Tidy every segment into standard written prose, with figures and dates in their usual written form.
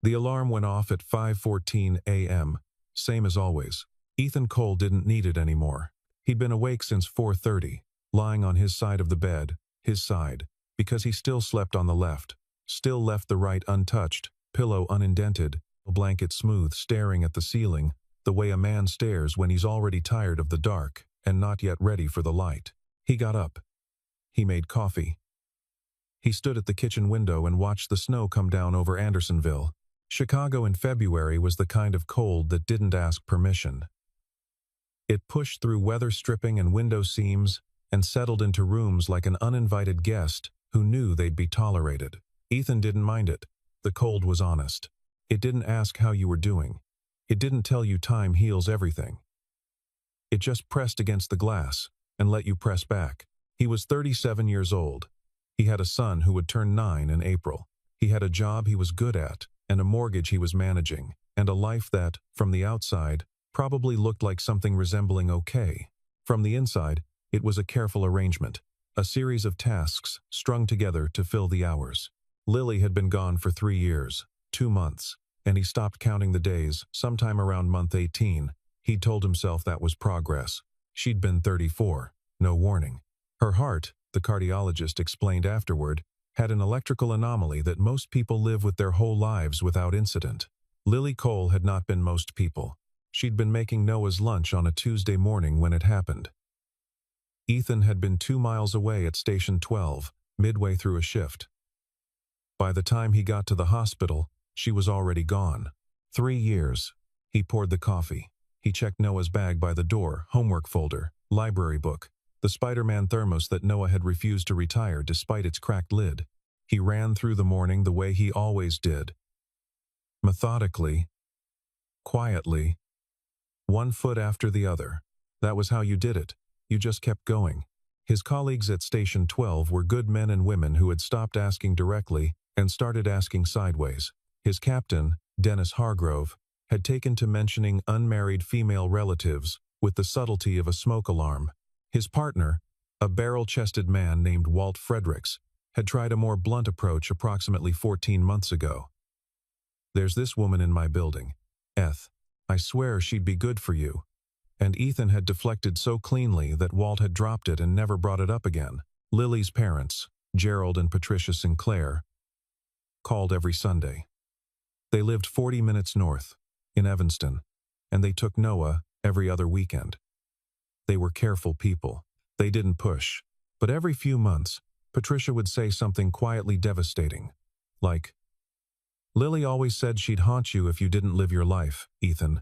The alarm went off at 5:14 a.m., same as always. Ethan Cole didn't need it anymore. He'd been awake since 4:30, lying on his side of the bed, his side, because he still slept on the left, still left the right untouched, pillow unindented, blanket smooth, staring at the ceiling, the way a man stares when he's already tired of the dark and not yet ready for the light. He got up. He made coffee. He stood at the kitchen window and watched the snow come down over Andersonville. Chicago in February was the kind of cold that didn't ask permission. It pushed through weather stripping and window seams and settled into rooms like an uninvited guest who knew they'd be tolerated. Ethan didn't mind it. The cold was honest. It didn't ask how you were doing. It didn't tell you time heals everything. It just pressed against the glass and let you press back. He was 37 years old. He had a son who would turn 9 in April. He had a job he was good at and a mortgage he was managing, and a life that, from the outside, probably looked like something resembling okay. From the inside, it was a careful arrangement, a series of tasks strung together to fill the hours. Lily had been gone for 3 years, 2 months, and he stopped counting the days sometime around month 18. He'd told himself that was progress. She'd been 34, no warning. Her heart, the cardiologist explained afterward, had an electrical anomaly that most people live with their whole lives without incident. Lily Cole had not been most people. She'd been making Noah's lunch on a Tuesday morning when it happened. Ethan had been 2 miles away at Station 12, midway through a shift. By the time he got to the hospital, she was already gone. 3 years. He poured the coffee. He checked Noah's bag by the door, homework folder, library book, the Spider-Man thermos that Noah had refused to retire despite its cracked lid. He ran through the morning the way he always did. Methodically, quietly, one foot after the other. That was how you did it. You just kept going. His colleagues at Station 12 were good men and women who had stopped asking directly and started asking sideways. His captain, Dennis Hargrove, had taken to mentioning unmarried female relatives with the subtlety of a smoke alarm. His partner, a barrel-chested man named Walt Fredericks, had tried a more blunt approach approximately 14 months ago. "There's this woman in my building, Eth. I swear she'd be good for you." And Ethan had deflected so cleanly that Walt had dropped it and never brought it up again. Lily's parents, Gerald and Patricia Sinclair, called every Sunday. They lived 40 minutes north, in Evanston, and they took Noah every other weekend. They were careful people. They didn't push. But every few months, Patricia would say something quietly devastating, like, "Lily always said she'd haunt you if you didn't live your life, Ethan."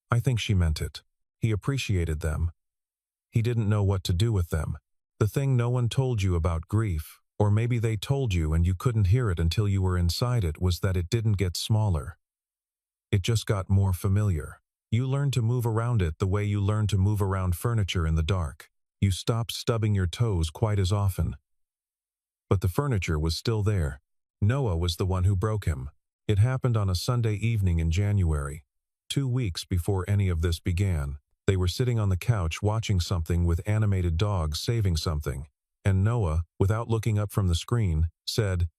I think she meant it. He appreciated them. He didn't know what to do with them. The thing no one told you about grief, or maybe they told you and you couldn't hear it until you were inside it, was that it didn't get smaller. It just got more familiar. You learned to move around it the way you learn to move around furniture in the dark. You stopped stubbing your toes quite as often. But the furniture was still there. Noah was the one who broke him. It happened on a Sunday evening in January. 2 weeks before any of this began, they were sitting on the couch watching something with animated dogs saving something, and Noah, without looking up from the screen, said,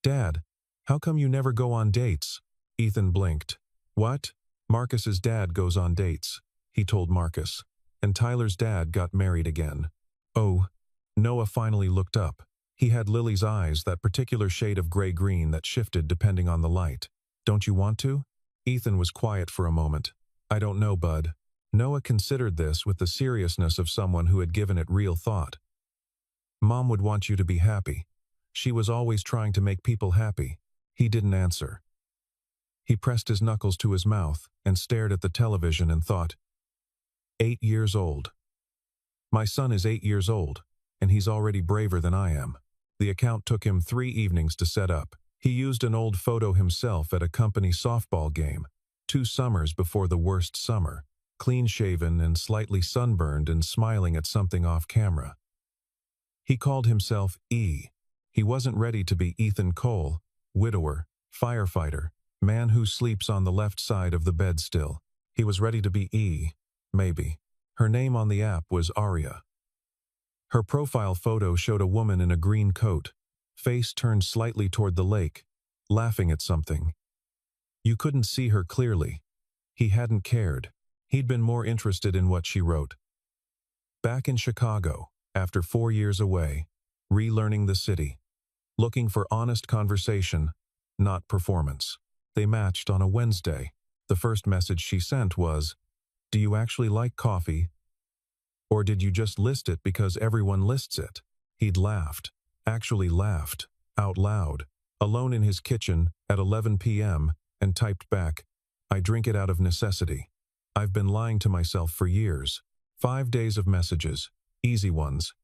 "Dad, how come you never go on dates?" Ethan blinked. "What?" "Marcus's dad goes on dates," he told Marcus. "And Tyler's dad got married again." "Oh." Noah finally looked up. He had Lily's eyes, that particular shade of gray-green that shifted depending on the light. "Don't you want to?" Ethan was quiet for a moment. "I don't know, bud." Noah considered this with the seriousness of someone who had given it real thought. "Mom would want you to be happy. She was always trying to make people happy." He didn't answer. He pressed his knuckles to his mouth and stared at the television and thought, 8 years old. My son is 8 years old, and he's already braver than I am. The account took him 3 evenings to set up. He used an old photo himself at a company softball game, 2 summers before the worst summer, clean-shaven and slightly sunburned and smiling at something off camera. He called himself E. He wasn't ready to be Ethan Cole, widower, firefighter, man who sleeps on the left side of the bed still. He was ready to be E, maybe. Her name on the app was Aria. Her profile photo showed a woman in a green coat, face turned slightly toward the lake, laughing at something. You couldn't see her clearly. He hadn't cared. He'd been more interested in what she wrote. Back in Chicago, after 4 years away, relearning the city, looking for honest conversation, not performance. They matched on a Wednesday. The first message she sent was, "Do you actually like coffee? Or did you just list it because everyone lists it?" He'd laughed, actually laughed, out loud, alone in his kitchen at 11 p.m., and typed back, "I drink it out of necessity. I've been lying to myself for years." 5 days of messages, easy ones.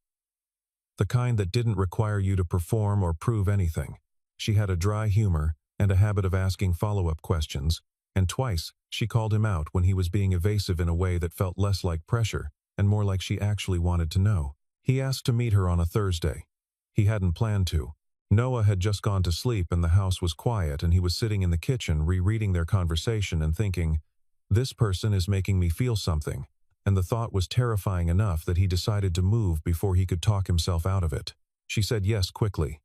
The kind that didn't require you to perform or prove anything. She had a dry humor and a habit of asking follow-up questions, and twice she called him out when he was being evasive in a way that felt less like pressure and more like she actually wanted to know. He asked to meet her on a Thursday. He hadn't planned to. Noah had just gone to sleep and the house was quiet, and he was sitting in the kitchen rereading their conversation and thinking, "This person is making me feel something," and the thought was terrifying enough that he decided to move before he could talk himself out of it. She said yes quickly.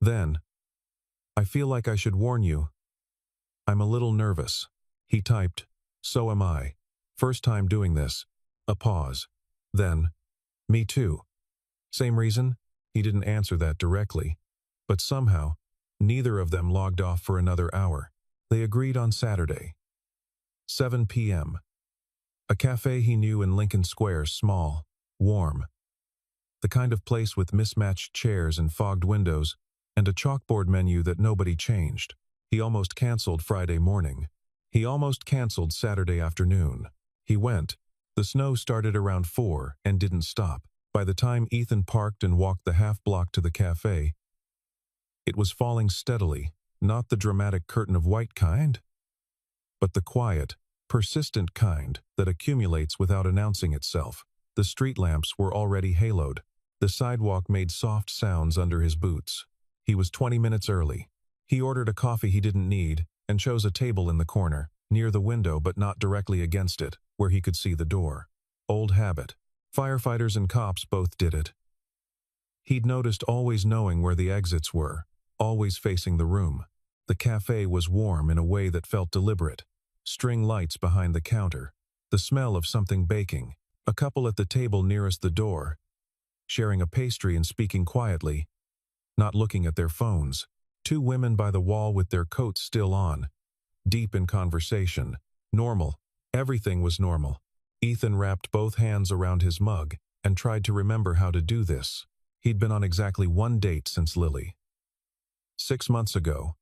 Then, "I feel like I should warn you. I'm a little nervous." He typed, "So am I. First time doing this." A pause. Then, "Me too." Same reason? He didn't answer that directly, but somehow, neither of them logged off for another hour. They agreed on Saturday. 7 p.m. A cafe he knew in Lincoln Square, small, warm. The kind of place with mismatched chairs and fogged windows, and a chalkboard menu that nobody changed. He almost canceled Friday morning. He almost canceled Saturday afternoon. He went. The snow started around 4 and didn't stop. By the time Ethan parked and walked the half-block to the cafe, it was falling steadily, not the dramatic curtain of white kind, but the quiet, persistent kind that accumulates without announcing itself. The street lamps were already haloed. The sidewalk made soft sounds under his boots. He was 20 minutes early. He ordered a coffee he didn't need and chose a table in the corner, near the window but not directly against it, where he could see the door. Old habit. Firefighters and cops both did it. He'd noticed always knowing where the exits were, always facing the room. The cafe was warm in a way that felt deliberate. String lights behind the counter, the smell of something baking, a couple at the table nearest the door, sharing a pastry and speaking quietly, not looking at their phones. 2 women by the wall with their coats still on, deep in conversation. Normal. Everything was normal. Ethan wrapped both hands around his mug and tried to remember how to do this. He'd been on exactly 1 date since Lily. 6 months ago.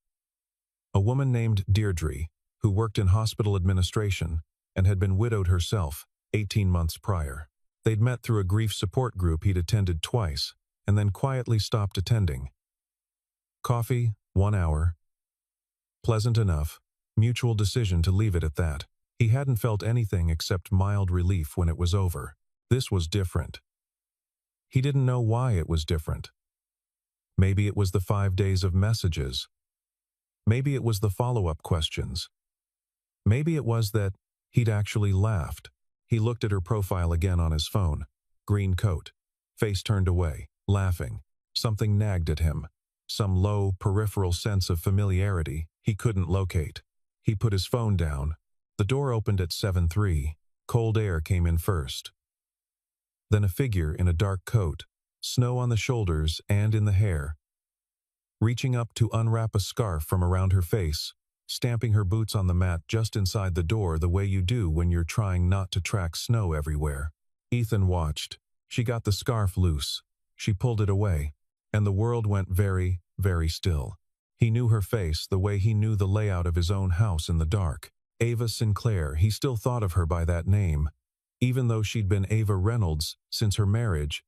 A woman named Deirdre, who worked in hospital administration and had been widowed herself 18 months prior. They'd met through a grief support group he'd attended twice, and then quietly stopped attending. Coffee, 1 hour. Pleasant enough, mutual decision to leave it at that. He hadn't felt anything except mild relief when it was over. This was different. He didn't know why it was different. Maybe it was the 5 days of messages. Maybe it was the follow-up questions. Maybe it was that he'd actually laughed. He looked at her profile again on his phone. Green coat. Face turned away, laughing. Something nagged at him. Some low, peripheral sense of familiarity he couldn't locate. He put his phone down. The door opened at 7:03. Cold air came in first. Then a figure in a dark coat, snow on the shoulders and in the hair, reaching up to unwrap a scarf from around her face, stamping her boots on the mat just inside the door the way you do when you're trying not to track snow everywhere. Ethan watched. She got the scarf loose. She pulled it away, and the world went very, very still. He knew her face the way he knew the layout of his own house in the dark. Ava Sinclair, he still thought of her by that name, even though she'd been Ava Reynolds since her marriage.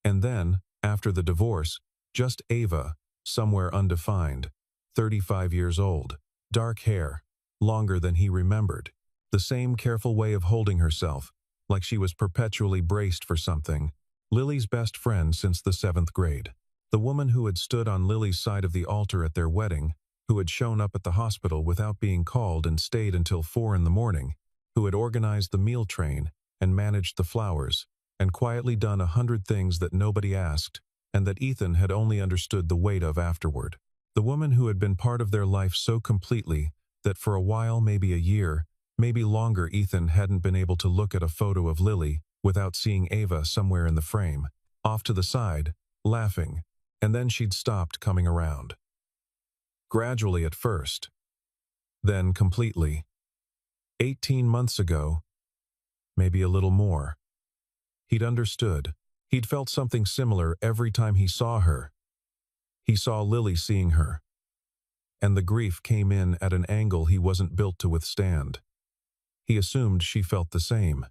And then, after the divorce, just Ava, somewhere undefined, 35 years old, dark hair, longer than he remembered. The same careful way of holding herself, like she was perpetually braced for something. Lily's best friend since the 7th grade. The woman who had stood on Lily's side of the altar at their wedding, who had shown up at the hospital without being called and stayed until 4 in the morning, who had organized the meal train and managed the flowers, and quietly done 100 things that nobody asked, and that Ethan had only understood the weight of afterward. The woman who had been part of their life so completely that for a while, maybe a year, maybe longer, Ethan hadn't been able to look at a photo of Lily without seeing Ava somewhere in the frame, off to the side, laughing, and then she'd stopped coming around. Gradually at first, then completely. 18 months ago, maybe a little more. He'd understood. He'd felt something similar every time he saw her. He saw Lily seeing her. And the grief came in at an angle he wasn't built to withstand. He assumed she felt the same.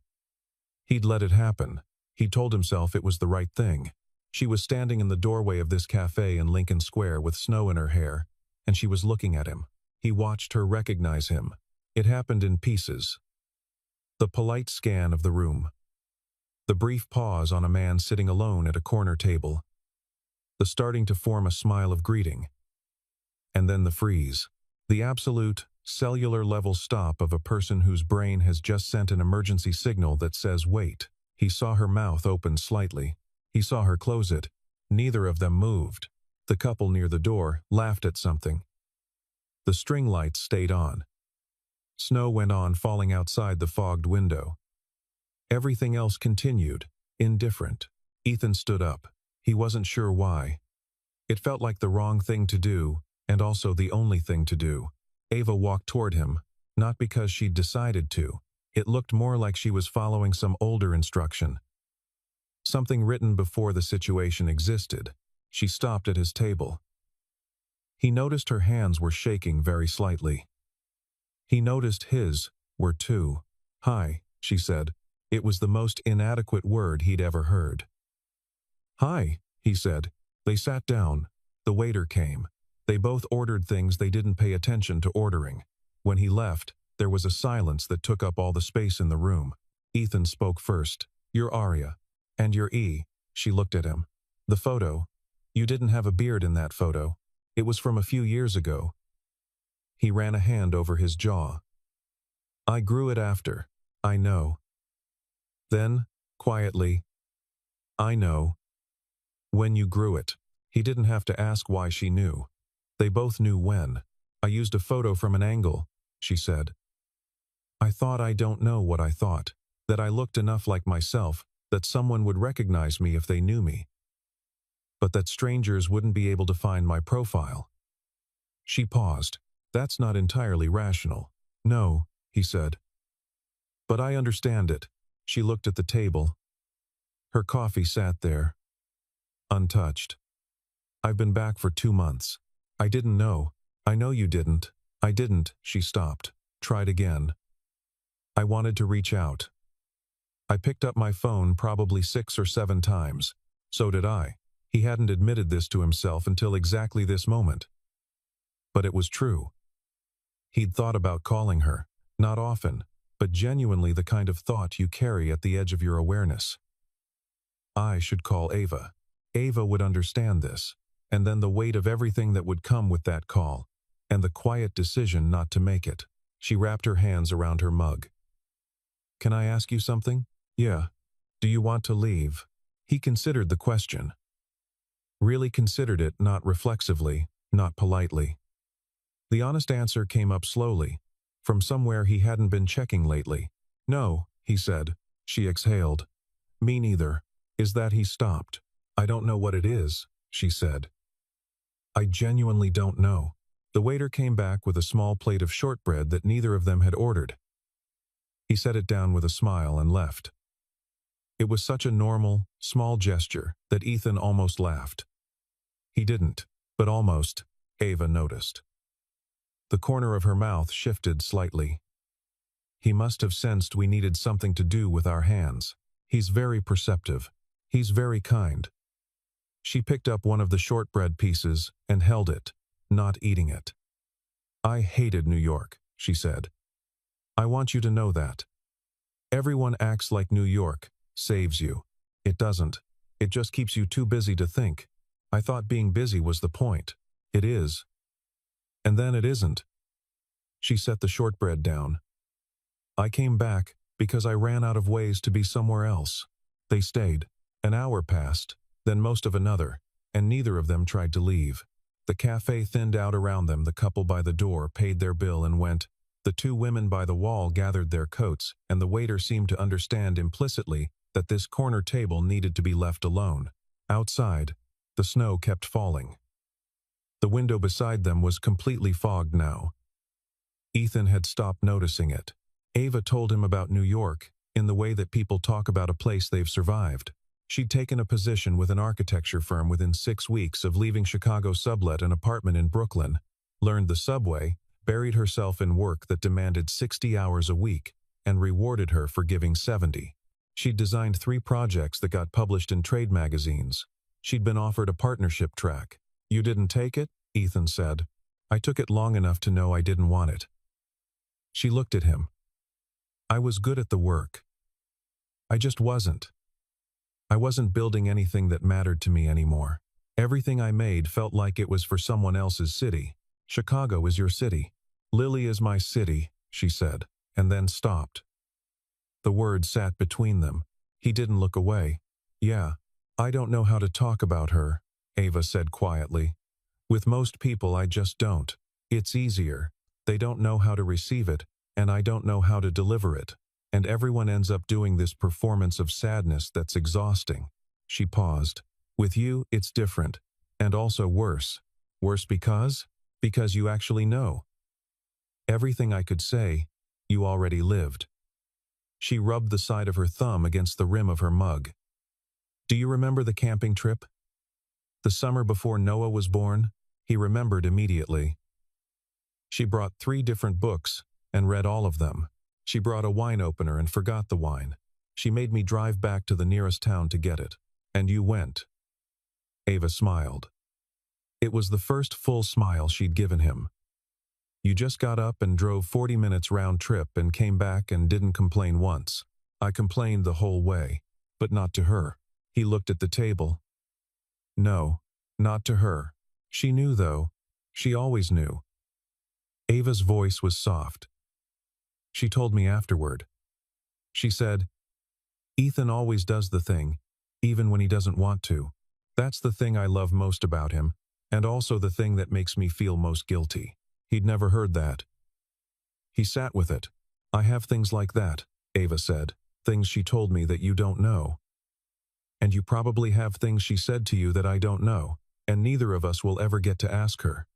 He'd let it happen. He told himself it was the right thing. She was standing in the doorway of this cafe in Lincoln Square with snow in her hair, and she was looking at him. He watched her recognize him. It happened in pieces. The polite scan of the room. The brief pause on a man sitting alone at a corner table. The starting to form a smile of greeting. And then the freeze. The absolute, cellular-level stop of a person whose brain has just sent an emergency signal that says wait. He saw her mouth open slightly. He saw her close it. Neither of them moved. The couple near the door laughed at something. The string lights stayed on. Snow went on falling outside the fogged window. Everything else continued, indifferent. Ethan stood up. He wasn't sure why. It felt like the wrong thing to do, and also the only thing to do. Ava walked toward him, not because she'd decided to. It looked more like she was following some older instruction. Something written before the situation existed. She stopped at his table. He noticed her hands were shaking very slightly. He noticed his were too. "Hi," she said. It was the most inadequate word he'd ever heard. "Hi," he said. They sat down. The waiter came. They both ordered things they didn't pay attention to ordering. When he left, there was a silence that took up all the space in the room. Ethan spoke first. "You're Aria. And you're E." She looked at him. "The photo. You didn't have a beard in that photo. It was from a few years ago." He ran a hand over his jaw. "I grew it after. I know." Then, quietly, "I know. When you grew it." He didn't have to ask why she knew. They both knew when. "I used a photo from an angle," she said. "I thought I don't know what I thought. That I looked enough like myself, that someone would recognize me if they knew me. But that strangers wouldn't be able to find my profile." She paused. "That's not entirely rational." "No," he said. "But I understand it." She looked at the table. Her coffee sat there, untouched. "I've been back for 2 months. I didn't know." "I know you didn't." "I didn't." She stopped. Tried again. "I wanted to reach out. I picked up my phone probably 6 or 7 times. So did I." He hadn't admitted this to himself until exactly this moment. But it was true. He'd thought about calling her, not often, but genuinely the kind of thought you carry at the edge of your awareness. I should call Ava. Ava would understand this, and then the weight of everything that would come with that call, and the quiet decision not to make it. She wrapped her hands around her mug. "Can I ask you something?" "Yeah." "Do you want to leave?" He considered the question. Really considered it, not reflexively, not politely. The honest answer came up slowly, from somewhere he hadn't been checking lately. "No," he said. She exhaled. "Me neither." Is that he stopped? "I don't know what it is," she said. "I genuinely don't know." The waiter came back with a small plate of shortbread that neither of them had ordered. He set it down with a smile and left. It was such a normal, small gesture that Ethan almost laughed. He didn't, but almost. Ava noticed. The corner of her mouth shifted slightly. "He must have sensed we needed something to do with our hands. He's very perceptive. He's very kind." She picked up one of the shortbread pieces and held it, not eating it. "I hated New York," she said. "I want you to know that. Everyone acts like New York saves you. It doesn't. It just keeps you too busy to think. I thought being busy was the point. It is. And then it isn't." She set the shortbread down. "I came back because I ran out of ways to be somewhere else." They stayed. An hour passed, then most of another, and neither of them tried to leave. The cafe thinned out around them. The couple by the door paid their bill and went. The two women by the wall gathered their coats, and the waiter seemed to understand implicitly that this corner table needed to be left alone. Outside, the snow kept falling. The window beside them was completely fogged now. Ethan had stopped noticing it. Ava told him about New York, in the way that people talk about a place they've survived. She'd taken a position with an architecture firm within 6 weeks of leaving Chicago, sublet an apartment in Brooklyn, learned the subway, buried herself in work that demanded 60 hours a week, and rewarded her for giving 70. She'd designed 3 projects that got published in trade magazines. She'd been offered a partnership track. "You didn't take it?" Ethan said. "I took it long enough to know I didn't want it." She looked at him. "I was good at the work. I just wasn't. I wasn't building anything that mattered to me anymore. Everything I made felt like it was for someone else's city. Chicago is your city. Lily is my city," she said, and then stopped. The words sat between them. He didn't look away. "Yeah, I don't know how to talk about her," Ava said quietly. "With most people I just don't. It's easier. They don't know how to receive it, and I don't know how to deliver it. And everyone ends up doing this performance of sadness that's exhausting." She paused. "With you, it's different. And also worse. Worse because? Because you actually know. Everything I could say, you already lived." She rubbed the side of her thumb against the rim of her mug. "Do you remember the camping trip? The summer before Noah was born?" He remembered immediately. She brought 3 different books and read all of them. She brought a wine opener and forgot the wine. She made me drive back to the nearest town to get it. And you went. Ava smiled. It was the first full smile she'd given him. "You just got up and drove 40 minutes round trip and came back and didn't complain once." "I complained the whole way, but not to her." He looked at the table. "No, not to her. She knew, though. She always knew." Ava's voice was soft. "She told me afterward. She said, 'Ethan always does the thing, even when he doesn't want to. That's the thing I love most about him, and also the thing that makes me feel most guilty.'" He'd never heard that. He sat with it. "I have things like that," Ava said, "things she told me that you don't know. And you probably have things she said to you that I don't know, and neither of us will ever get to ask her."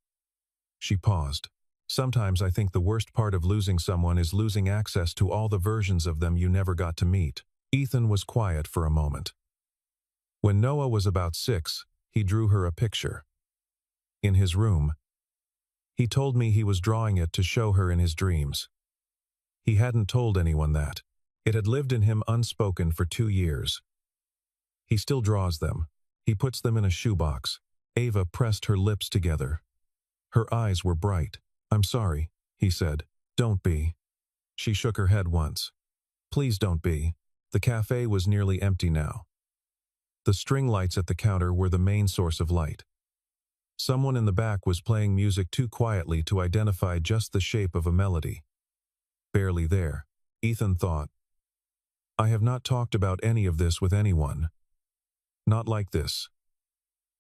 She paused. "Sometimes I think the worst part of losing someone is losing access to all the versions of them you never got to meet." Ethan was quiet for a moment. When Noah was about 6, he drew her a picture. In his room. He told me he was drawing it to show her in his dreams. He hadn't told anyone that. It had lived in him unspoken for 2 years. He still draws them. He puts them in a shoebox. Ava pressed her lips together. Her eyes were bright. "I'm sorry," he said. "Don't be." She shook her head once. "Please don't be." The cafe was nearly empty now. The string lights at the counter were the main source of light. Someone in the back was playing music too quietly to identify just the shape of a melody. Barely there, Ethan thought. "I have not talked about any of this with anyone. Not like this."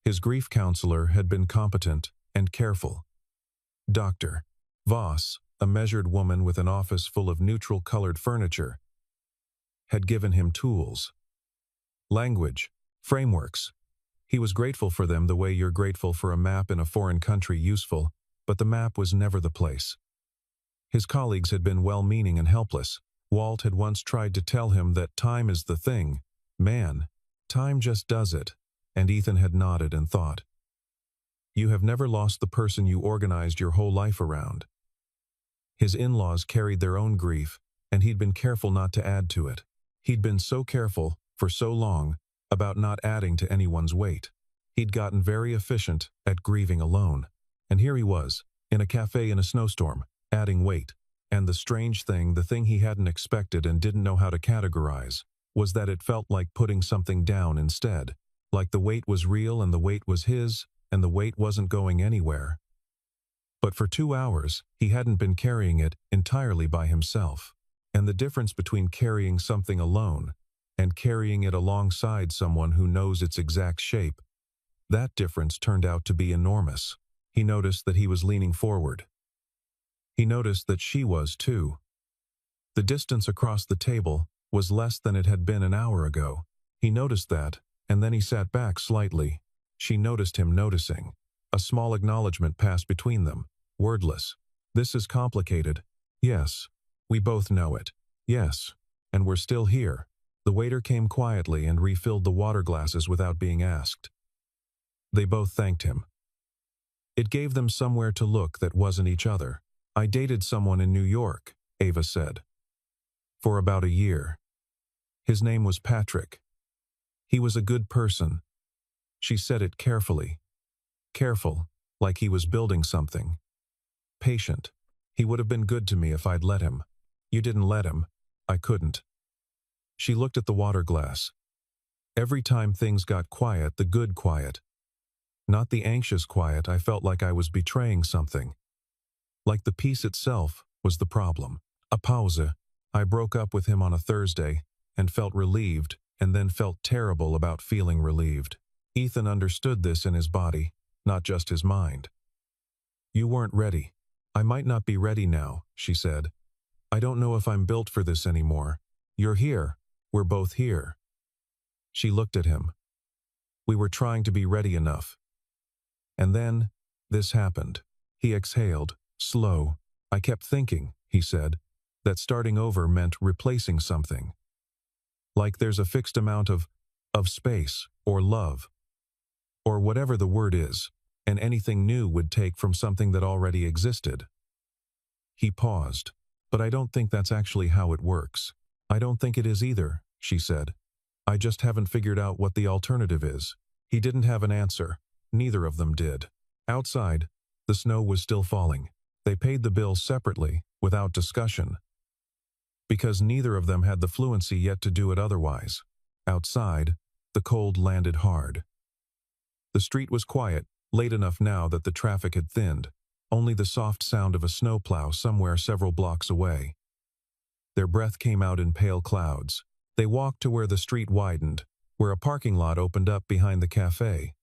His grief counselor had been competent and careful. Dr. Voss, a measured woman with an office full of neutral-colored furniture, had given him tools. Language, frameworks. He was grateful for them the way you're grateful for a map in a foreign country useful, but the map was never the place. His colleagues had been well-meaning and helpless. Walt had once tried to tell him that time is the thing. Man, time just does it, and Ethan had nodded and thought. You have never lost the person you organized your whole life around. His in-laws carried their own grief, and he'd been careful not to add to it. He'd been so careful, for so long, about not adding to anyone's weight. He'd gotten very efficient at grieving alone. And here he was, in a cafe in a snowstorm, adding weight. And the strange thing, the thing he hadn't expected and didn't know how to categorize, was that it felt like putting something down instead. Like the weight was real and the weight was his, and the weight wasn't going anywhere. But for 2 hours, he hadn't been carrying it entirely by himself. And the difference between carrying something alone and carrying it alongside someone who knows its exact shape, that difference turned out to be enormous. He noticed that he was leaning forward. He noticed that she was too. The distance across the table was less than it had been an hour ago. He noticed that, and then he sat back slightly. She noticed him noticing. A small acknowledgement passed between them, wordless. This is complicated. Yes. We both know it. Yes. And we're still here. The waiter came quietly and refilled the water glasses without being asked. They both thanked him. It gave them somewhere to look that wasn't each other. I dated someone in New York, Ava said. For about a year. His name was Patrick. He was a good person. She said it carefully. Careful, like he was building something. Patient. He would have been good to me if I'd let him. You didn't let him. I couldn't. She looked at the water glass. Every time things got quiet, the good quiet. Not the anxious quiet, I felt like I was betraying something. Like the peace itself was the problem. A pause. I broke up with him on a Thursday and felt relieved, and then felt terrible about feeling relieved. Ethan understood this in his body, not just his mind. You weren't ready. I might not be ready now, she said. I don't know if I'm built for this anymore. You're here. We're both here. She looked at him. We were trying to be ready enough. And then, this happened. He exhaled, slow. I kept thinking, he said, that starting over meant replacing something. Like there's a fixed amount of space, or love, or whatever the word is, and anything new would take from something that already existed. He paused. But I don't think that's actually how it works. I don't think it is either, she said. I just haven't figured out what the alternative is. He didn't have an answer. Neither of them did. Outside, the snow was still falling. They paid the bill separately, without discussion. Because neither of them had the fluency yet to do it otherwise. Outside, the cold landed hard. The street was quiet, late enough now that the traffic had thinned. Only the soft sound of a snowplow somewhere several blocks away. Their breath came out in pale clouds. They walked to where the street widened, where a parking lot opened up behind the cafe.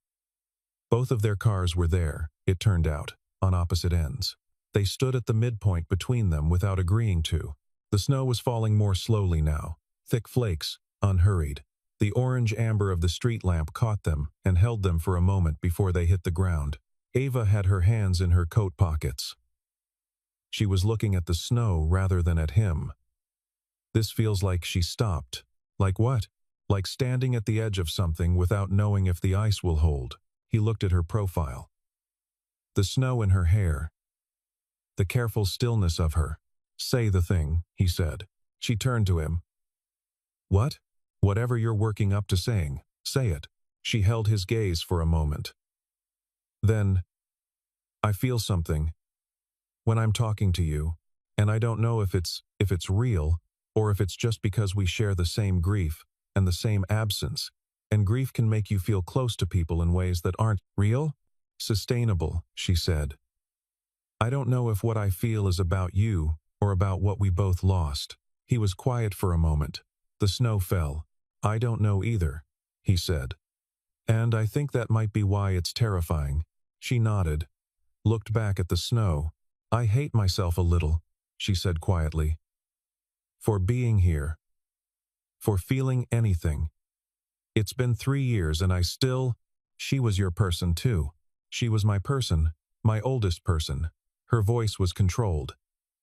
Both of their cars were there, it turned out, on opposite ends. They stood at the midpoint between them without agreeing to. The snow was falling more slowly now, thick flakes, unhurried. The orange amber of the street lamp caught them and held them for a moment before they hit the ground. Ava had her hands in her coat pockets. She was looking at the snow rather than at him. This feels like she stopped. Like what? Like standing at the edge of something without knowing if the ice will hold. He looked at her profile. The snow in her hair. The careful stillness of her. Say the thing, he said. She turned to him. What? Whatever you're working up to saying, say it. She held his gaze for a moment. Then, I feel something when I'm talking to you, and I don't know if it's real, or if it's just because we share the same grief and the same absence, and grief can make you feel close to people in ways that aren't real, sustainable, she said. I don't know if what I feel is about you or about what we both lost. He was quiet for a moment. The snow fell. I don't know either, he said. And I think that might be why it's terrifying. She nodded, looked back at the snow. I hate myself a little, she said quietly. For being here. For feeling anything. It's been 3 years and I still... She was your person too. She was my person, my oldest person. Her voice was controlled,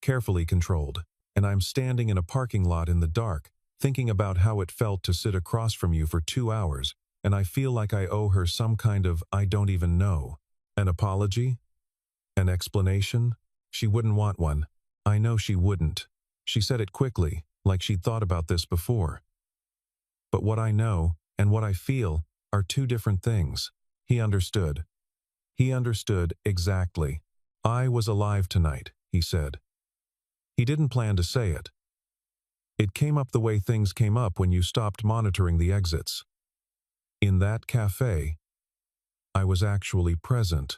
carefully controlled, and I'm standing in a parking lot in the dark, thinking about how it felt to sit across from you for 2 hours, and I feel like I owe her some kind of I don't even know. An apology? An explanation? She wouldn't want one. I know she wouldn't. She said it quickly, like she'd thought about this before. But what I know, and what I feel, are 2 different things. He understood. He understood exactly. I was alive tonight, he said. He didn't plan to say it. It came up the way things came up when you stopped monitoring the exits. In that cafe, I was actually present.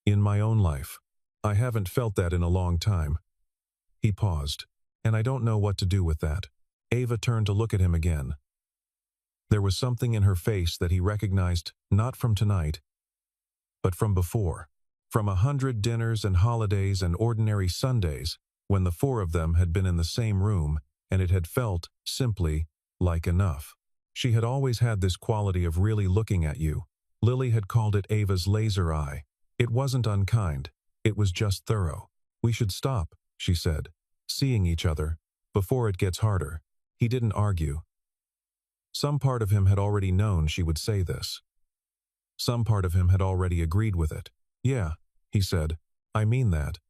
In my own life. I haven't felt that in a long time. He paused, and I don't know what to do with that. Ava turned to look at him again. There was something in her face that he recognized not from tonight, but from before. From 100 dinners and holidays and ordinary Sundays, when the four of them had been in the same room, and it had felt, simply, like enough. She had always had this quality of really looking at you. Lily had called it Ava's laser eye. It wasn't unkind. It was just thorough. "We should stop," she said, "seeing each other, before it gets harder." He didn't argue. Some part of him had already known she would say this. Some part of him had already agreed with it. "Yeah," he said, "I mean that."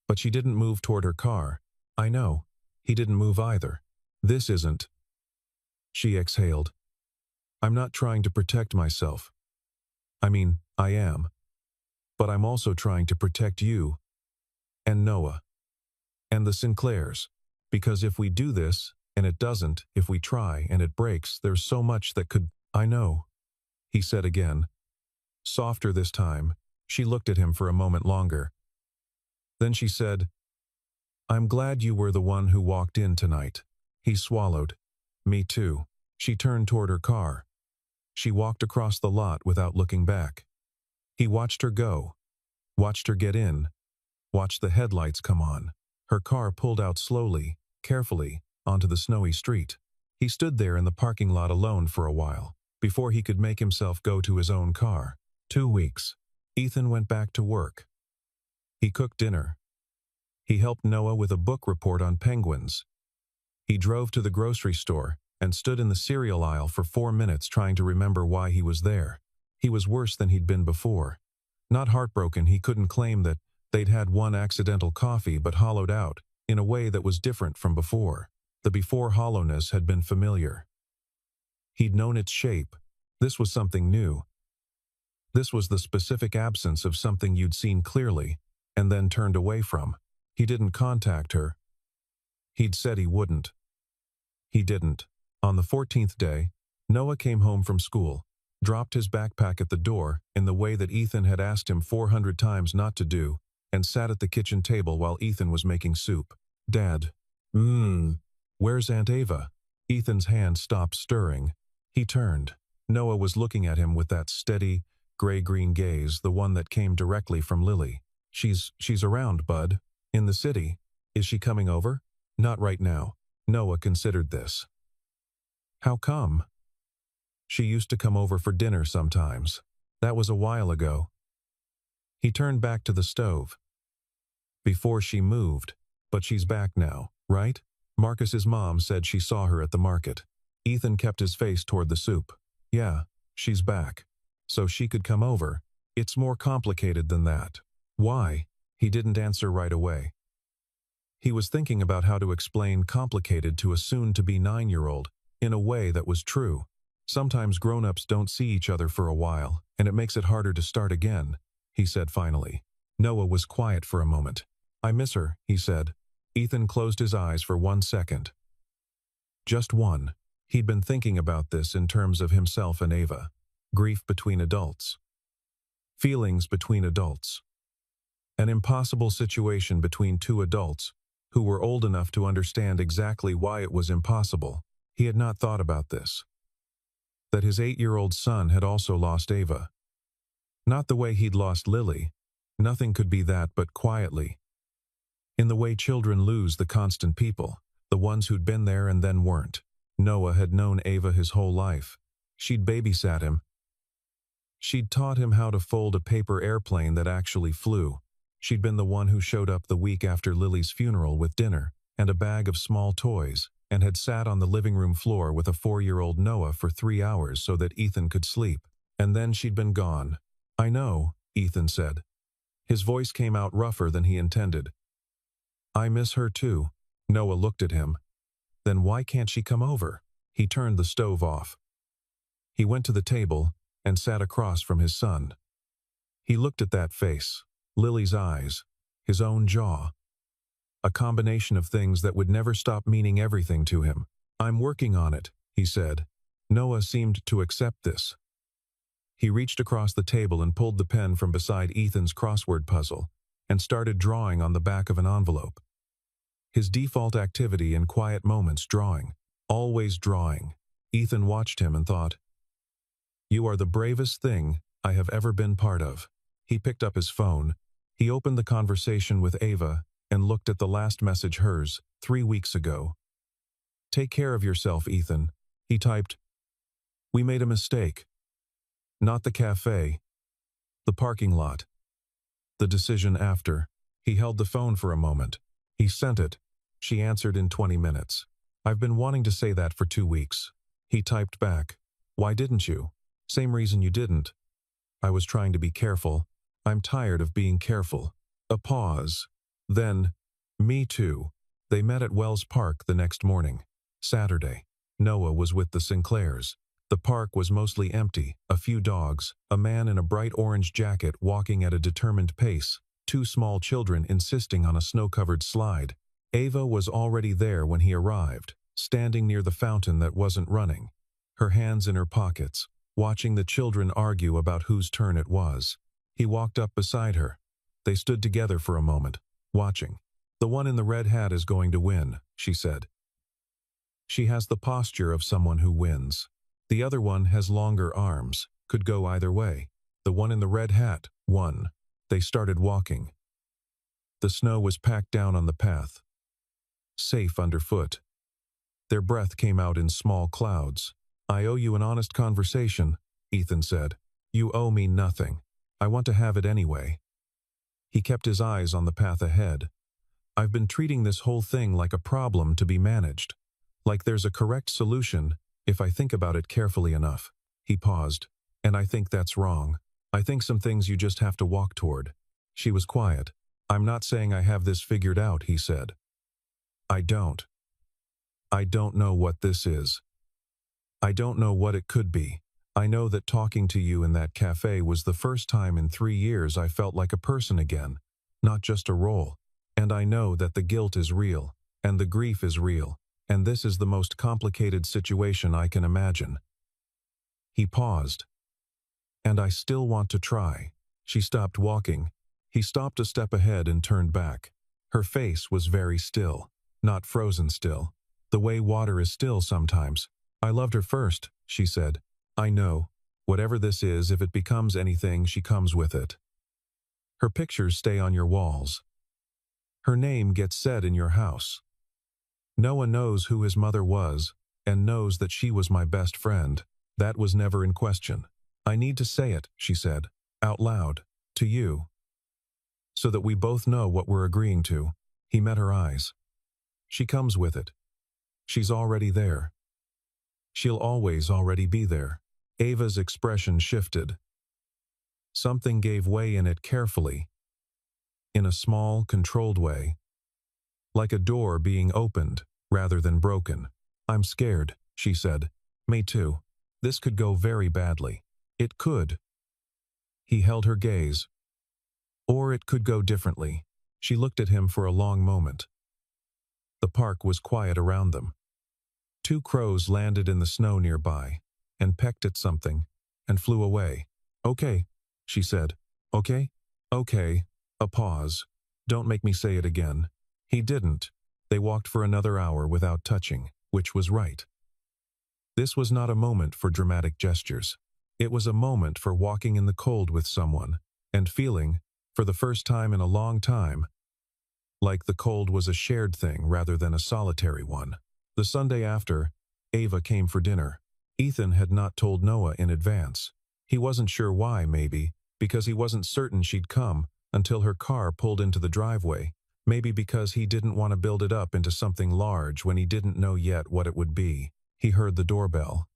But she didn't move toward her car. "I know." He didn't move either. "This isn't." She exhaled. "I'm not trying to protect myself. I mean, I am. But I'm also trying to protect you. And Noah. And the Sinclairs. Because if we do this, and it doesn't, if we try and it breaks, there's so much that could—" "I know," he said again. Softer this time. She looked at him for a moment longer. Then she said, "I'm glad you were the one who walked in tonight." He swallowed. "Me too." She turned toward her car. She walked across the lot without looking back. He watched her go. Watched her get in. Watched the headlights come on. Her car pulled out slowly, carefully, onto the snowy street. He stood there in the parking lot alone for a while, before he could make himself go to his own car. 2 weeks. Ethan went back to work. He cooked dinner. He helped Noah with a book report on penguins. He drove to the grocery store and stood in the cereal aisle for 4 minutes trying to remember why he was there. He was worse than he'd been before. Not heartbroken, he couldn't claim that they'd had one accidental coffee, but hollowed out, in a way that was different from before. The before hollowness had been familiar. He'd known its shape. This was something new. This was the specific absence of something you'd seen clearly, and then turned away from. He didn't contact her. He'd said he wouldn't. He didn't. On the 14th day, Noah came home from school, dropped his backpack at the door in the way that Ethan had asked him 400 times not to do, and sat at the kitchen table while Ethan was making soup. "Dad. Where's Aunt Ava?" Ethan's hand stopped stirring. He turned. Noah was looking at him with that steady, gray-green gaze, the one that came directly from Lily. She's around, bud. In the city. Is she coming over?" "Not right now." Noah considered this. "How come?" "She used to come over for dinner sometimes. That was a while ago." He turned back to the stove. "Before she moved. But she's back now, right? Marcus's mom said she saw her at the market." Ethan kept his face toward the soup. "Yeah, she's back. So she could come over. It's more complicated than that." "Why?" He didn't answer right away. He was thinking about how to explain complicated to a soon-to-be 9-year-old in a way that was true. Sometimes grown-ups don't see each other for a while, and it makes it harder to start again, he said finally. Noah was quiet for a moment. "I miss her," he said. Ethan closed his eyes for 1 second. Just one. He'd been thinking about this in terms of himself and Ava. Grief between adults. Feelings between adults. An impossible situation between two adults who were old enough to understand exactly why it was impossible. He had not thought about this. That his 8-year-old son had also lost Ava. Not the way he'd lost Lily. Nothing could be that but quietly. In the way children lose the constant people, the ones who'd been there and then weren't. Noah had known Ava his whole life. She'd babysat him. She'd taught him how to fold a paper airplane that actually flew. She'd been the one who showed up the week after Lily's funeral with dinner and a bag of small toys, and had sat on the living room floor with a 4-year-old Noah for 3 hours so that Ethan could sleep. And then she'd been gone. "I know," Ethan said. His voice came out rougher than he intended. "I miss her too." Noah looked at him. "Then why can't she come over?" He turned the stove off. He went to the table and sat across from his son. He looked at that face. Lily's eyes, his own jaw. A combination of things that would never stop meaning everything to him. "I'm working on it," he said. Noah seemed to accept this. He reached across the table and pulled the pen from beside Ethan's crossword puzzle and started drawing on the back of an envelope. His default activity in quiet moments, drawing. Always drawing. Ethan watched him and thought, "You are the bravest thing I have ever been part of." He picked up his phone. He opened the conversation with Ava and looked at the last message, hers, 3 weeks ago. "Take care of yourself, Ethan." He typed. "We made a mistake. Not the cafe. The parking lot." The decision after. He held the phone for a moment. He sent it. She answered in 20 minutes. "I've been wanting to say that for 2 weeks." He typed back. "Why didn't you?" "Same reason you didn't. I was trying to be careful. I'm tired of being careful." A pause. Then, "Me too." They met at Wells Park the next morning. Saturday. Noah was with the Sinclairs. The park was mostly empty, a few dogs, a man in a bright orange jacket walking at a determined pace, 2 small children insisting on a snow-covered slide. Ava was already there when he arrived, standing near the fountain that wasn't running, her hands in her pockets, watching the children argue about whose turn it was. He walked up beside her. They stood together for a moment, watching. "The one in the red hat is going to win," she said. "She has the posture of someone who wins. The other one has longer arms, could go either way. The one in the red hat won." They started walking. The snow was packed down on the path, safe underfoot. Their breath came out in small clouds. "I owe you an honest conversation," Ethan said. "You owe me nothing. I want to have it anyway." He kept his eyes on the path ahead. "I've been treating this whole thing like a problem to be managed. Like there's a correct solution if I think about it carefully enough." He paused. "And I think that's wrong. I think some things you just have to walk toward." She was quiet. "I'm not saying I have this figured out," he said. I don't know what this is. I don't know what it could be. I know that talking to you in that cafe was the first time in 3 years I felt like a person again, not just a role. And I know that the guilt is real, and the grief is real, and this is the most complicated situation I can imagine." He paused. "And I still want to try." She stopped walking. He stopped a step ahead and turned back. Her face was very still, not frozen still, the way water is still sometimes. "I loved her first," she said. "I know. Whatever this is, if it becomes anything, she comes with it. Her pictures stay on your walls. Her name gets said in your house. Noah knows who his mother was, and knows that she was my best friend. That was never in question. I need to say it," she said, "out loud, to you, so that we both know what we're agreeing to." He met her eyes. "She comes with it. She's already there. She'll always already be there." Ava's expression shifted. Something gave way in it carefully, in a small, controlled way, like a door being opened rather than broken. "I'm scared," she said. "Me too. This could go very badly. It could." He held her gaze. "Or it could go differently." She looked at him for a long moment. The park was quiet around them. 2 crows landed in the snow nearby, and pecked at something, and flew away. "Okay," she said. "Okay? Okay." A pause. "Don't make me say it again." He didn't. They walked for another hour without touching, which was right. This was not a moment for dramatic gestures. It was a moment for walking in the cold with someone, and feeling, for the first time in a long time, like the cold was a shared thing rather than a solitary one. The Sunday after, Ava came for dinner. Ethan had not told Noah in advance. He wasn't sure why, maybe, because he wasn't certain she'd come until her car pulled into the driveway, maybe because he didn't want to build it up into something large when he didn't know yet what it would be. He heard the doorbell.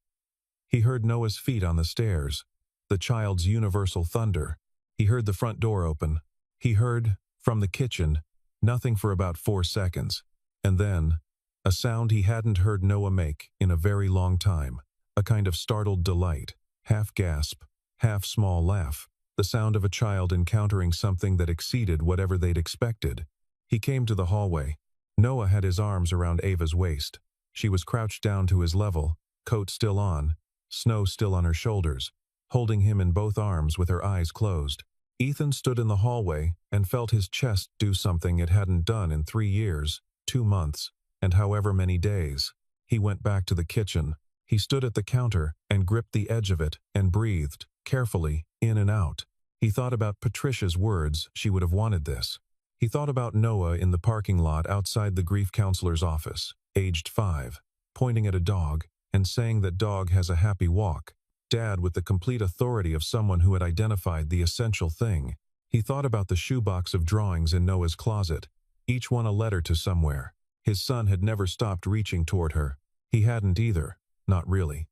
He heard Noah's feet on the stairs, the child's universal thunder. He heard the front door open. He heard, from the kitchen, nothing for about 4 seconds, and then, a sound he hadn't heard Noah make in a very long time, a kind of startled delight, half gasp, half small laugh, the sound of a child encountering something that exceeded whatever they'd expected. He came to the hallway. Noah had his arms around Ava's waist. She was crouched down to his level, coat still on, snow still on her shoulders, holding him in both arms with her eyes closed. Ethan stood in the hallway and felt his chest do something it hadn't done in 3 years, 2 months, and however many days. He went back to the kitchen. He stood at the counter and gripped the edge of it and breathed, carefully, in and out. He thought about Patricia's words, she would have wanted this. He thought about Noah in the parking lot outside the grief counselor's office, aged 5, pointing at a dog and saying that dog has a happy walk. Dad with the complete authority of someone who had identified the essential thing. He thought about the shoebox of drawings in Noah's closet, each one a letter to somewhere. His son had never stopped reaching toward her. He hadn't either, not really.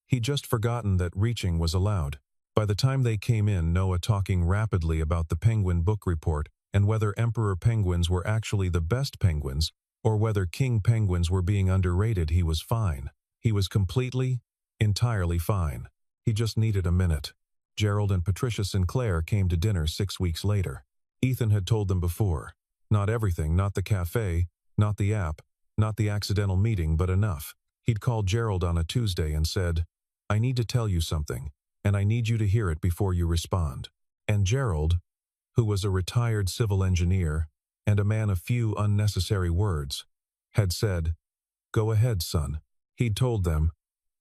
He'd just forgotten that reaching was allowed. By the time they came in, Noah talking rapidly about the penguin book report and whether emperor penguins were actually the best penguins or whether king penguins were being underrated, he was fine. He was completely, entirely fine. He just needed a minute. Gerald and Patricia Sinclair came to dinner 6 weeks later. Ethan had told them before. Not everything, not the cafe, not the app, not the accidental meeting, but enough. He'd called Gerald on a Tuesday and said, "I need to tell you something, and I need you to hear it before you respond." And Gerald, who was a retired civil engineer and a man of few unnecessary words, had said, "Go ahead, son." He'd told them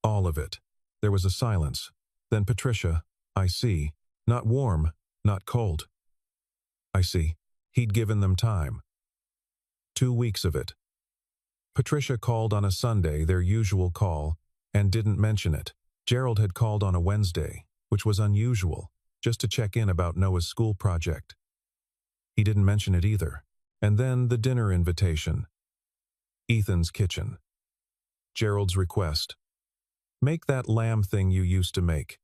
all of it. There was a silence. Then Patricia, "I see. Not warm, not cold." "I see." He'd given them time. 2 weeks of it. Patricia called on a Sunday, their usual call, and didn't mention it. Gerald had called on a Wednesday, which was unusual, just to check in about Noah's school project. He didn't mention it either. And then the dinner invitation. Ethan's kitchen. Gerald's request. "Make that lamb thing you used to make."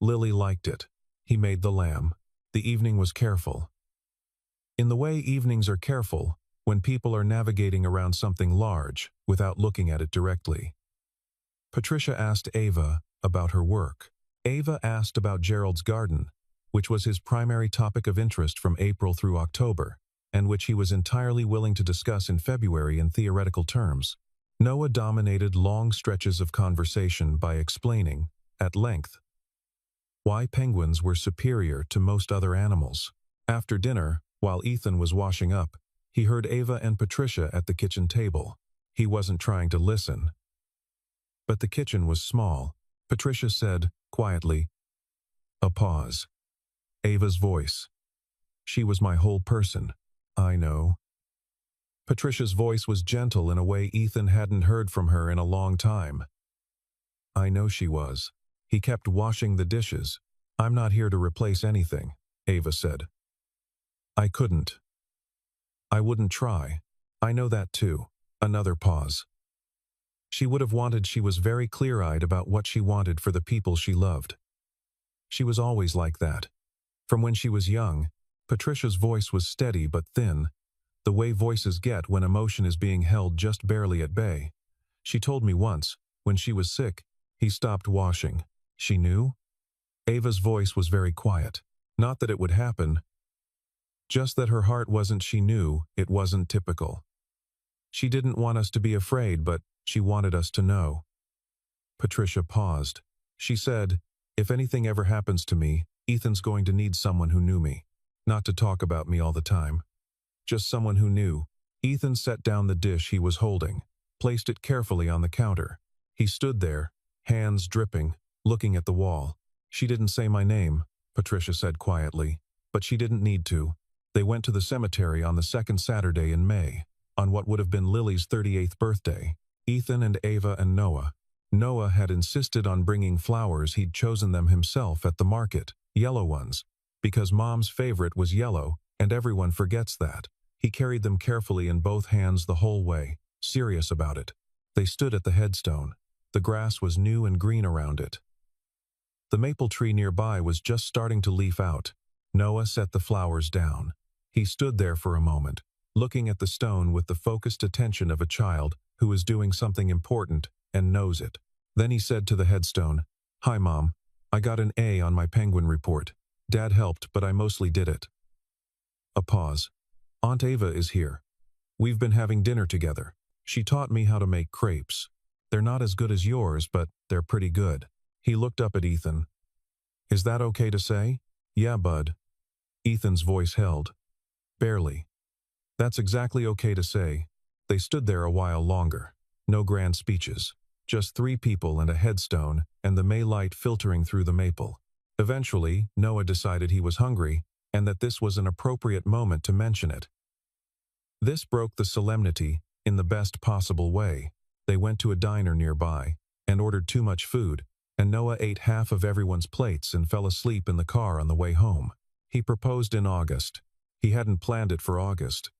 Lily liked it. He made the lamb. The evening was careful. In the way evenings are careful, when people are navigating around something large without looking at it directly. Patricia asked Ava about her work. Ava asked about Gerald's garden, which was his primary topic of interest from April through October, and which he was entirely willing to discuss in February in theoretical terms. Noah dominated long stretches of conversation by explaining, at length, why penguins were superior to most other animals. After dinner, while Ethan was washing up, he heard Ava and Patricia at the kitchen table. He wasn't trying to listen. But the kitchen was small. Patricia said, quietly, a pause. Ava's voice. "She was my whole person." "I know." Patricia's voice was gentle in a way Ethan hadn't heard from her in a long time. "I know she was." He kept washing the dishes. "I'm not here to replace anything," Ava said. "I couldn't. I wouldn't try. I know that too." Another pause. She would have wanted. She was very clear-eyed about what she wanted for the people she loved. She was always like that. From when she was young, Patricia's voice was steady but thin, the way voices get when emotion is being held just barely at bay. She told me once, when she was sick, he stopped washing. She knew? Ava's voice was very quiet. Not that it would happen, just that her heart wasn't. She knew it wasn't typical. She didn't want us to be afraid, but she wanted us to know. Patricia paused. She said, "If anything ever happens to me, Ethan's going to need someone who knew me. Not to talk about me all the time. Just someone who knew." Ethan set down the dish he was holding, placed it carefully on the counter. He stood there, hands dripping, looking at the wall. "She didn't say my name," Patricia said quietly, "but she didn't need to." They went to the cemetery on the second Saturday in May, on what would have been Lily's 38th birthday. Ethan and Ava and Noah. Noah had insisted on bringing flowers. He'd chosen them himself at the market, yellow ones, because Mom's favorite was yellow, and everyone forgets that. He carried them carefully in both hands the whole way, serious about it. They stood at the headstone. The grass was new and green around it. The maple tree nearby was just starting to leaf out. Noah set the flowers down. He stood there for a moment, looking at the stone with the focused attention of a child who is doing something important and knows it. Then he said to the headstone, "Hi, Mom. I got an A on my penguin report. Dad helped, but I mostly did it." A pause. "Aunt Ava is here. We've been having dinner together. She taught me how to make crepes. They're not as good as yours, but they're pretty good." He looked up at Ethan. "Is that okay to say?" "Yeah, bud." Ethan's voice held. "Barely." "That's exactly okay to say." They stood there a while longer. No grand speeches. Just 3 people and a headstone and the May light filtering through the maple. Eventually, Noah decided he was hungry, and that this was an appropriate moment to mention it. This broke the solemnity in the best possible way. They went to a diner nearby and ordered too much food, and Noah ate half of everyone's plates and fell asleep in the car on the way home. He proposed in August. He hadn't planned it for August.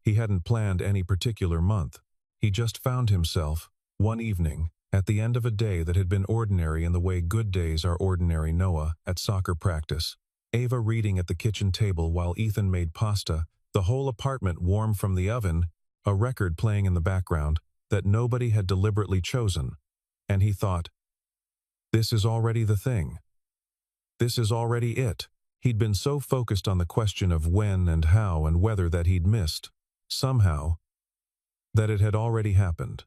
He hadn't planned any particular month. He just found himself, one evening, at the end of a day that had been ordinary in the way good days are ordinary. Noah at soccer practice, Ava reading at the kitchen table while Ethan made pasta, the whole apartment warm from the oven, a record playing in the background that nobody had deliberately chosen. And he thought, this is already the thing. This is already it. He'd been so focused on the question of when and how and whether that he'd missed, somehow, that it had already happened.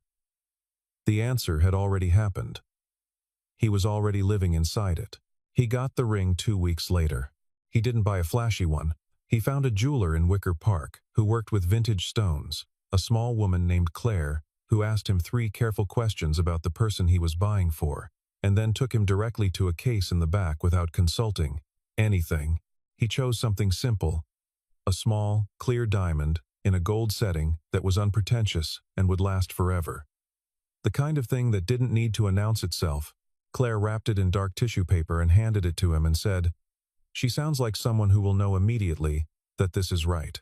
The answer had already happened. He was already living inside it. He got the ring 2 weeks later. He didn't buy a flashy one. He found a jeweler in Wicker Park who worked with vintage stones, a small woman named Claire, who asked him 3 careful questions about the person he was buying for, and then took him directly to a case in the back without consulting anything. He chose something simple, a small, clear diamond in a gold setting that was unpretentious and would last forever. The kind of thing that didn't need to announce itself. Claire wrapped it in dark tissue paper and handed it to him and said, "She sounds like someone who will know immediately that this is right."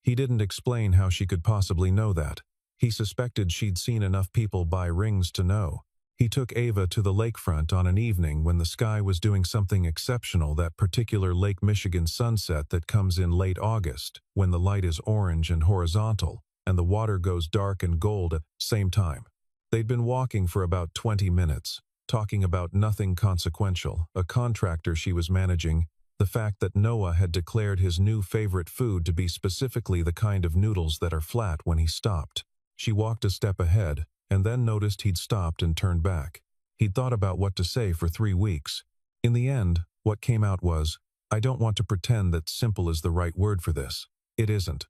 He didn't explain how she could possibly know that. He suspected she'd seen enough people buy rings to know. He took Ava to the lakefront on an evening when the sky was doing something exceptional, that particular Lake Michigan sunset that comes in late August, when the light is orange and horizontal, and the water goes dark and gold at the same time. They'd been walking for about 20 minutes, talking about nothing consequential, a contractor she was managing, the fact that Noah had declared his new favorite food to be specifically the kind of noodles that are flat when he stopped. She walked a step ahead, and then noticed he'd stopped and turned back. He'd thought about what to say for 3 weeks. In the end, what came out was, "I don't want to pretend that simple is the right word for this. It isn't.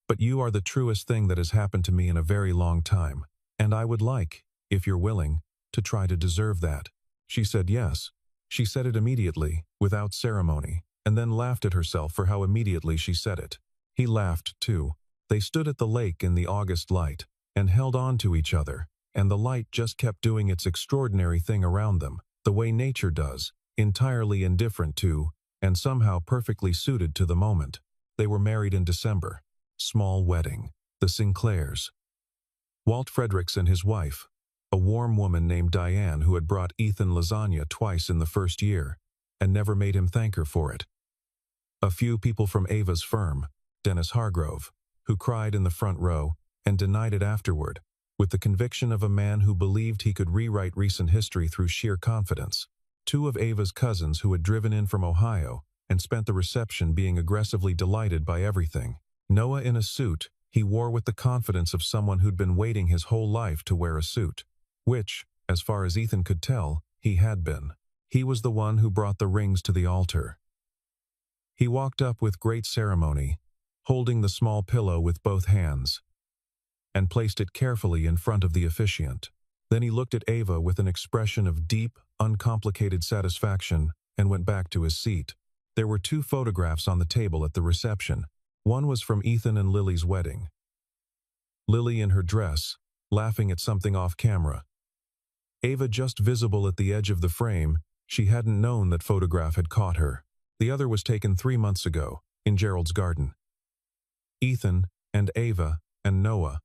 But you are the truest thing that has happened to me in a very long time, and I would like, if you're willing, to try to deserve that." She said yes. She said it immediately, without ceremony, and then laughed at herself for how immediately she said it. He laughed, too. They stood at the lake in the August light, and held on to each other, and the light just kept doing its extraordinary thing around them, the way nature does, entirely indifferent to, and somehow perfectly suited to the moment. They were married in December. Small wedding. The Sinclairs. Walt Fredericks and his wife, a warm woman named Diane who had brought Ethan lasagna twice in the first year, and never made him thank her for it. A few people from Ava's firm, Dennis Hargrove, who cried in the front row and denied it afterward, with the conviction of a man who believed he could rewrite recent history through sheer confidence. 2 of Ava's cousins who had driven in from Ohio and spent the reception being aggressively delighted by everything. Noah in a suit he wore with the confidence of someone who'd been waiting his whole life to wear a suit, which, as far as Ethan could tell, he had been. He was the one who brought the rings to the altar. He walked up with great ceremony, holding the small pillow with both hands, and placed it carefully in front of the officiant. Then he looked at Ava with an expression of deep, uncomplicated satisfaction and went back to his seat. There were 2 photographs on the table at the reception. One was from Ethan and Lily's wedding. Lily in her dress, laughing at something off camera. Ava just visible at the edge of the frame. She hadn't known that photograph had caught her. The other was taken 3 months ago, in Gerald's garden. Ethan, and Ava, and Noah.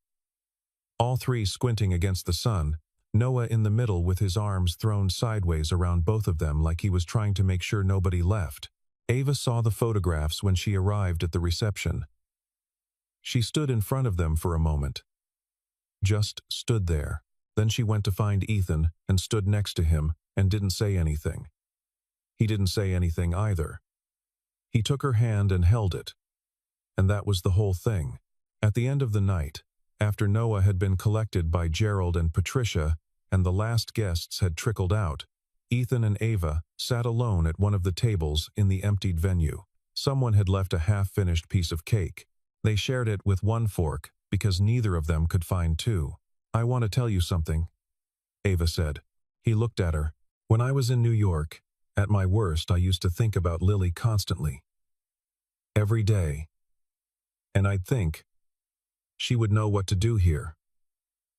All 3 squinting against the sun, Noah in the middle with his arms thrown sideways around both of them like he was trying to make sure nobody left. Ava saw the photographs when she arrived at the reception. She stood in front of them for a moment. Just stood there. Then she went to find Ethan and stood next to him and didn't say anything. He didn't say anything either. He took her hand and held it. And that was the whole thing. At the end of the night, after Noah had been collected by Gerald and Patricia, and the last guests had trickled out, Ethan and Ava sat alone at one of the tables in the emptied venue. Someone had left a half-finished piece of cake. They shared it with 1 fork because neither of them could find 2. "I want to tell you something," Ava said. He looked at her. "When I was in New York, At my worst, I used to think about Lily constantly, every day. And I'd think, she would know what to do here.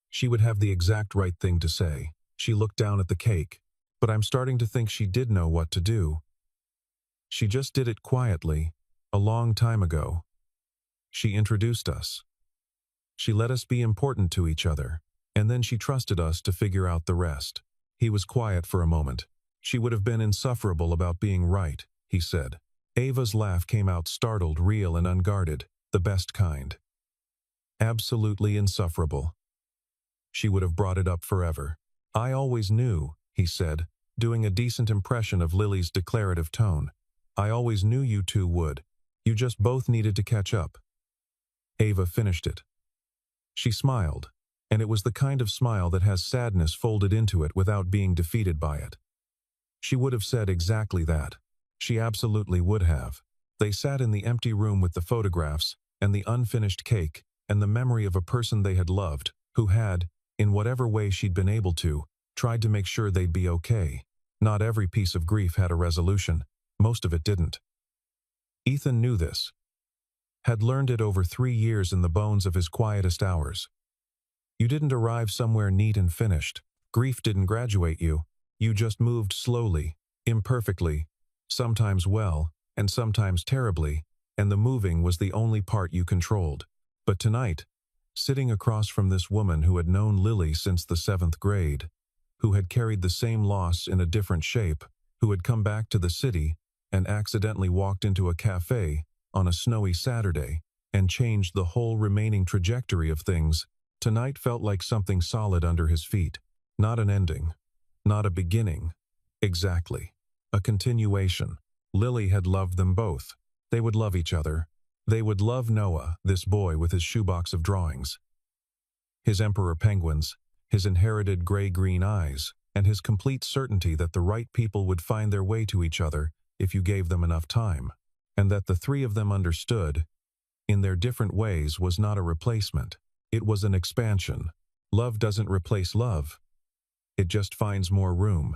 She would have the exact right thing to say. She looked down at the cake, but I'm starting to think she did know what to do. She just did it quietly, a long time ago. She introduced us. She let us be important to each other, and then she trusted us to figure out the rest. He was quiet for a moment. She would have been insufferable about being right, he said. Ava's laugh came out startled, real and unguarded, the best kind. Absolutely insufferable. She would have brought it up forever. I always knew, he said, doing a decent impression of Lily's declarative tone. I always knew you two would. You just both needed to catch up. Ava finished it. She smiled, and it was the kind of smile that has sadness folded into it without being defeated by it. She would have said exactly that. She absolutely would have. They sat in the empty room with the photographs, and the unfinished cake, and the memory of a person they had loved, who had, in whatever way she'd been able to, tried to make sure they'd be okay. Not every piece of grief had a resolution. Most of it didn't. Ethan knew this. Had learned it over 3 years in the bones of his quietest hours. You didn't arrive somewhere neat and finished. Grief didn't graduate you. You just moved slowly, imperfectly, sometimes well, and sometimes terribly, and the moving was the only part you controlled. But tonight, sitting across from this woman who had known Lily since the 7th grade, who had carried the same loss in a different shape, who had come back to the city and accidentally walked into a cafe on a snowy Saturday and changed the whole remaining trajectory of things, tonight felt like something solid under his feet. Not an ending. Not a beginning. Exactly. A continuation. Lily had loved them both. They would love each other. They would love Noah, this boy with his shoebox of drawings. His emperor penguins, his inherited gray-green eyes, and his complete certainty that the right people would find their way to each other if you gave them enough time, and that the three of them understood, in their different ways, was not a replacement. It was an expansion. Love doesn't replace love. It just finds more room.